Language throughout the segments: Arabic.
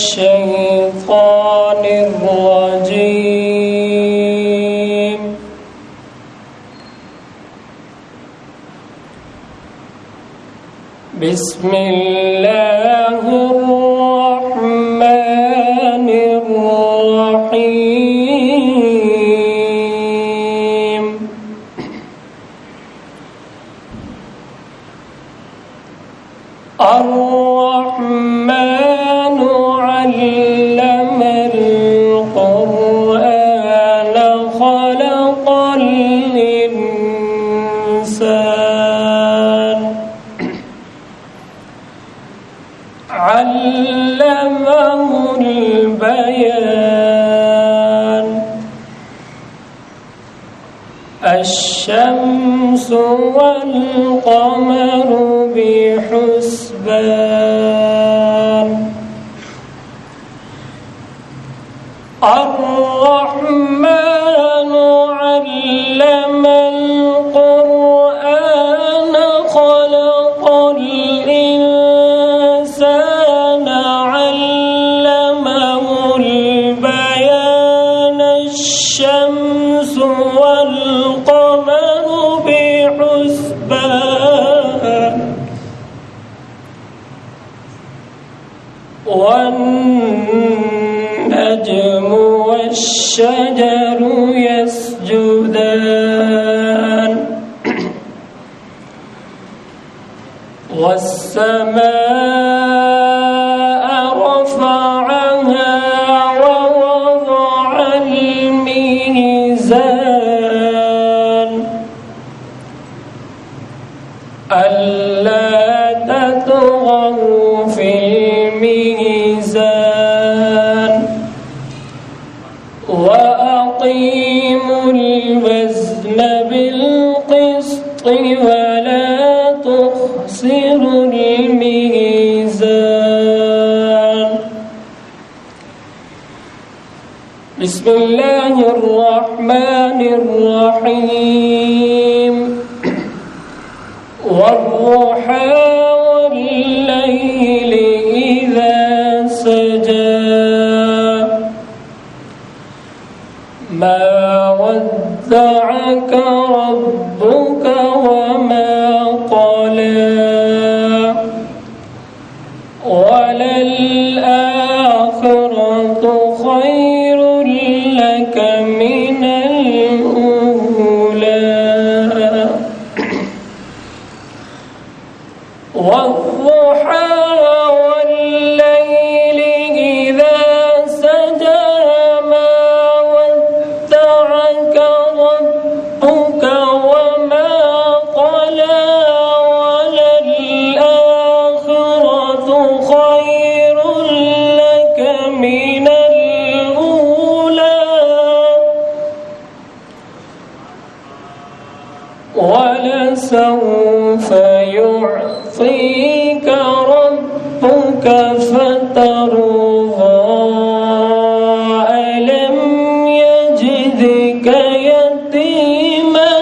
الشيطان الرجيم. بسم الله الرحمن الرحيم. الرحمن علم القرآن خلق الإنسان علمه البيان. الشمس والقمر بحسبان. الرحمن علم القرآن خلق الإنسان علمه البيان. الشمس والقمر بحسبان. والنجم والشجر يسجدان. والسماء رفعها ووضع الميزان ألا تطغوا في الميزان وأقيموا الوزن بالقسط ولا تخسروا الميزان. بسم الله الرحمن الرحيم. والضحى والليل إذا سجى ما ودعك ربك وما قلى وللآخرة خير لك من الأولى. والضحى والليل إذا سجى ما ودعك ربك وما قلى وللآخرة خير لك من الأولى ولسوف يعطيك ربك فترضى. ألم يجدك يتيما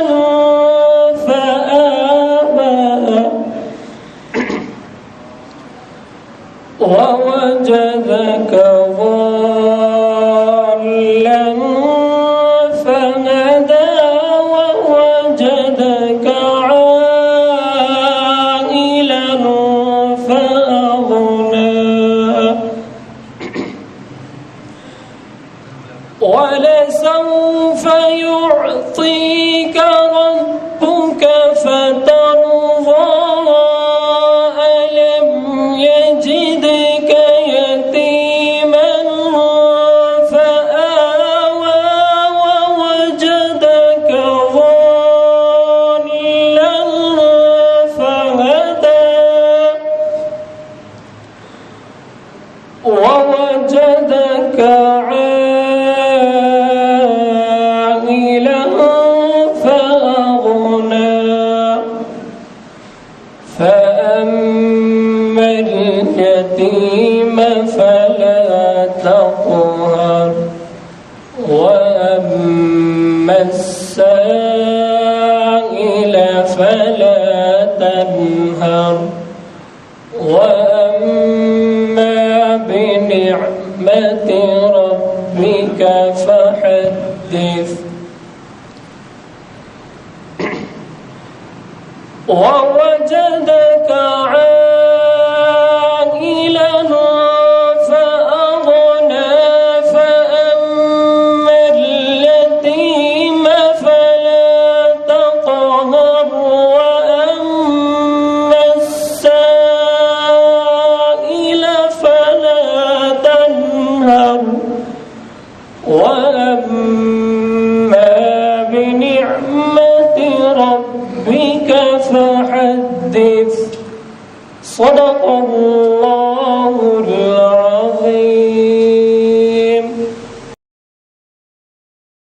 فآوى ووجدك ضالا فهدى ووجدك عائلا فأغنى. ولسوف يعطيك ربك فترضى. ألم يجدك يتيما فآوى ووجدك ضالا فهدى ووجدك عائلا فأغنى. فأما اليتيم فلا تقهر وأما السائل فلا تنهر وأما بنعمة بنعمة ربك فحدث ووجدك عائلا فأغنى فأما اليتيم فلا تقهر وأما السائل فلا تنهر وأما بنعمة ربك فحدث صدق الله